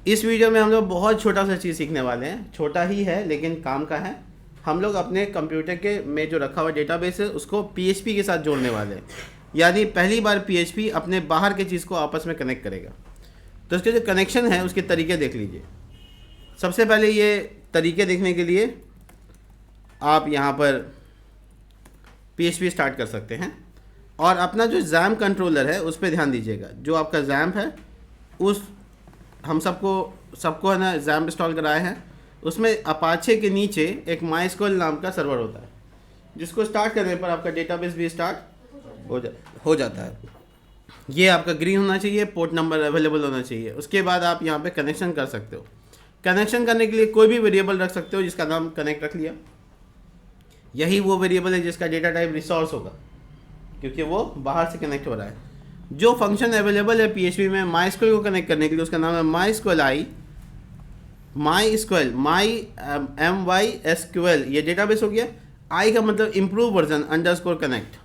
इस वीडियो में हम लोग बहुत छोटा सा चीज़ सीखने वाले हैं, छोटा ही है लेकिन काम का है। हम लोग अपने कंप्यूटर के में जो रखा हुआ डेटाबेस है उसको पीएचपी के साथ जोड़ने वाले हैं, यानी पहली बार पीएचपी अपने बाहर के चीज़ को आपस में कनेक्ट करेगा। तो उसके जो कनेक्शन है उसके तरीके देख लीजिए। सबसे पहले ये तरीके देखने के लिए आप यहाँ पर पीएचपी स्टार्ट कर सकते हैं और अपना जो जैम कंट्रोलर है उस पर ध्यान दीजिएगा। जो आपका जैम है उस हम सबको है ना जैम इंस्टॉल कराए हैं, उसमें अपाचे के नीचे एक माइस्क्वेल नाम का सर्वर होता है जिसको स्टार्ट करने पर आपका डेटाबेस भी स्टार्ट हो जाता है। ये आपका ग्रीन होना चाहिए, पोर्ट नंबर अवेलेबल होना चाहिए। उसके बाद आप यहाँ पे कनेक्शन कर सकते हो। कनेक्शन करने के लिए कोई भी वेरिएबल रख सकते हो जिसका नाम कनेक्ट रख लिया। यही वो वेरिएबल है जिसका डेटा टाइप रिसोर्स होगा क्योंकि वो बाहर से कनेक्ट हो रहा है। जो फंक्शन अवेलेबल है पीएचपी में माइस्क्वेल को कनेक्ट करने के लिए उसका नाम है माइस्क्वेल MySQL। ये डेटाबेस हो गया। आई का मतलब इम्प्रूव वर्जन अंडरस्कोर कनेक्ट।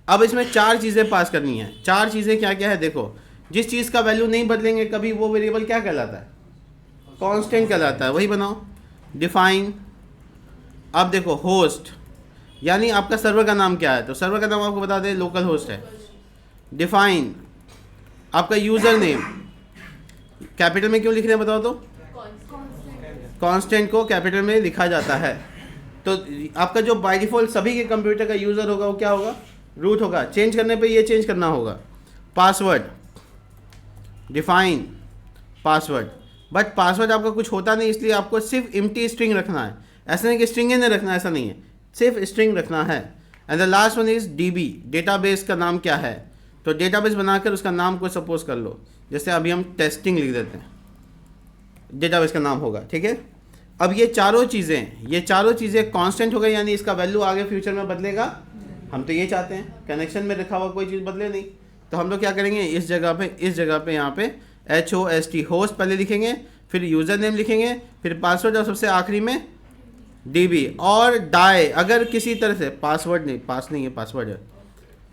अब इसमें 4 चीज़ें पास करनी है। 4 चीज़ें क्या क्या है देखो। जिस चीज़ का वैल्यू नहीं बदलेंगे कभी वो वेरिएबल क्या कहलाता है? कांस्टेंट कहलाता है। वही बनाओ डिफाइन। अब देखो होस्ट, यानी आपका सर्वर का नाम क्या है, तो सर्वर का नाम आपको बता दें लोकल होस्ट है। डिफाइन आपका यूज़र नेम कैपिटल में क्यों लिख रहे हैं बताओ तो? कांस्टेंट को कैपिटल में लिखा जाता है। तो आपका जो बाय डिफ़ॉल्ट सभी के कंप्यूटर का यूज़र होगा वो क्या होगा? रूट होगा। चेंज करने पे ये चेंज करना होगा। Password define password, but password आपका कुछ होता नहीं इसलिए आपको सिर्फ एम्प्टी स्ट्रिंग रखना है। ऐसा नहीं कि स्ट्रिंग ही नहीं रखना है, ऐसा नहीं है, सिर्फ स्ट्रिंग रखना है। And the last one is dB, database का नाम क्या है। तो डेटाबेस बनाकर उसका नाम को सपोज कर लो, जैसे अभी हम टेस्टिंग लिख देते हैं, डेटाबेस का नाम होगा। ठीक है। अब ये चारों चीज़ें कांस्टेंट हो गई, यानी इसका वैल्यू आगे फ्यूचर में बदलेगा। हम तो ये चाहते हैं कनेक्शन में रखा हुआ कोई चीज़ बदले नहीं। तो हम लोग क्या करेंगे, इस जगह पे यहाँ पे HOST होस्ट पहले लिखेंगे, फिर यूज़र नेम लिखेंगे, फिर पासवर्ड और सबसे आखिरी में DB और डाई। अगर किसी तरह से पासवर्ड नहीं है,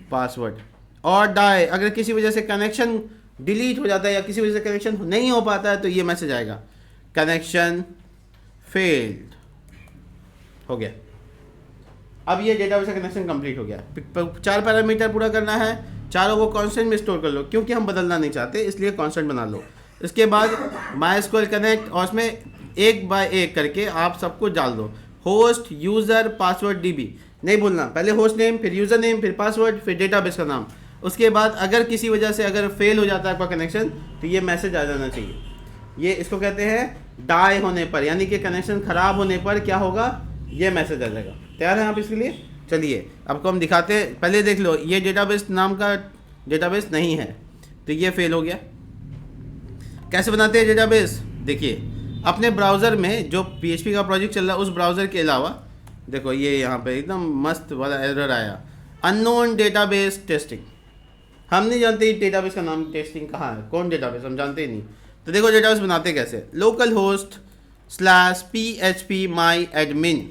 पासवर्ड और डाई अगर किसी वजह से कनेक्शन डिलीट हो जाता है या किसी वजह से कनेक्शन नहीं हो पाता है तो ये मैसेज आएगा कनेक्शन फेल्ड। हो गया। अब ये डेटाबेस का कनेक्शन कंप्लीट हो गया। 4 पैरामीटर पूरा करना है, चारों को कांस्टेंट में स्टोर कर लो क्योंकि हम बदलना नहीं चाहते इसलिए कांस्टेंट बना लो। इसके बाद माइस्क्वेल कनेक्ट और उसमें एक बाय एक करके आप सबको डाल दो। होस्ट यूज़र पासवर्ड DB नहीं भूलना, पहले होस्ट नेम फिर यूज़र नेम फिर पासवर्ड फिर डेटाबेस का नाम। उसके बाद अगर किसी वजह से अगर फेल हो जाता है आपका कनेक्शन तो ये मैसेज आ जाना चाहिए। ये इसको कहते हैं डाई होने पर, यानी कि कनेक्शन ख़राब होने पर क्या होगा, ये मैसेज आ जाएगा। तैयार हैं आप इसके लिए? चलिए आपको हम दिखाते हैं। पहले देख लो, ये डेटाबेस नाम का डेटाबेस नहीं है तो ये फेल हो गया। कैसे बनाते हैं डेटाबेस? देखिए अपने ब्राउज़र में जो PHP का प्रोजेक्ट चल रहा है उस ब्राउज़र के अलावा देखो ये यहाँ पे एकदम मस्त वाला एरर आया, अननोन डेटाबेस टेस्टिंग। हम नहीं जानते डेटाबेस का नाम टेस्टिंग कहाँ है, कौन डेटाबेस, हम जानते ही नहीं। तो देखो डेटाबेस बनाते कैसे, local host /PHP my admin।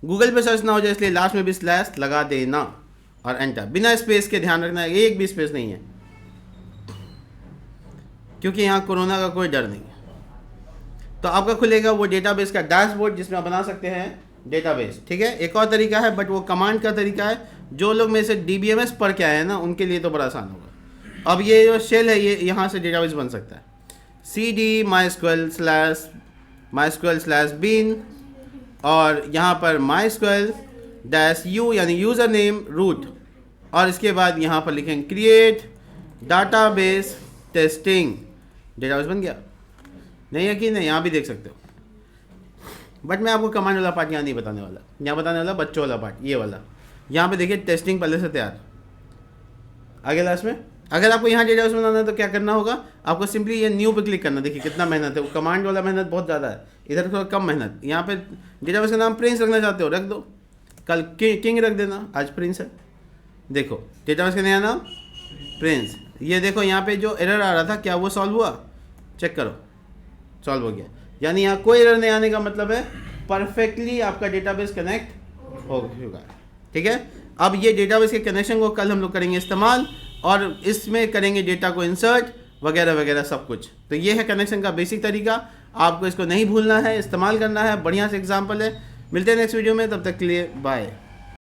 Google पे सर्च ना हो जाए इसलिए लास्ट में भी स्लैश लगा देना और एंटर। बिना स्पेस के ध्यान रखना है, एक भी स्पेस नहीं है क्योंकि यहाँ कोरोना का कोई डर नहीं है। तो आपका खुलेगा वो डेटाबेस का डैशबोर्ड जिसमें आप बना सकते हैं डेटाबेस। ठीक है। एक और तरीका है बट वो कमांड का तरीका है। जो लोग में से DBMS पढ़ के आए हैं ना उनके लिए तो बड़ा आसान होगा। अब ये जो शेल है ये यहाँ से डेटाबेस बन सकता है। CD MySQL/bin और यहाँ पर MySQL-u यानी यूज़र नेम रूट और इसके बाद यहाँ पर लिखेंगे क्रिएट डाटाबेस टेस्टिंग। डेटाबेस बन गया। नहीं है कि नहीं, यहाँ भी देख सकते हो। बट मैं आपको कमांड वाला पार्ट यहाँ नहीं बताने वाला, यहाँ बताने वाला बच्चों वाला पार्ट, ये वाला। यहाँ पे देखिए टेस्टिंग पहले से तैयार। आगे लास्ट में अगर आपको यहाँ डेटाबेस बनाना है तो क्या करना होगा, आपको सिंपली ये न्यू पे क्लिक करना। देखिए कितना मेहनत है, वो कमांड वाला मेहनत बहुत ज़्यादा है, इधर थोड़ा कम मेहनत। यहाँ पे डेटाबेस का नाम प्रिंस रखना चाहते हो रख दो, कल किंग रख देना, आज प्रिंस है। देखो डेटाबेस का नया नाम प्रिंस। ये देखो यहाँ पे जो एरर आ रहा था क्या वो सॉल्व हुआ? चेक करो, सॉल्व हो गया। यानी यहाँ कोई एरर नहीं आने का मतलब है परफेक्टली आपका डेटाबेस कनेक्ट हो चुका है। ठीक है। अब ये डेटाबेस के कनेक्शन को कल हम लोग करेंगे इस्तेमाल और इसमें करेंगे डेटा को इंसर्ट वगैरह वगैरह सब कुछ। तो ये है कनेक्शन का बेसिक तरीका, आपको इसको नहीं भूलना है, इस्तेमाल करना है। बढ़िया से एग्जाम्पल है। मिलते हैं नेक्स्ट वीडियो में, तब तक के लिए बाय।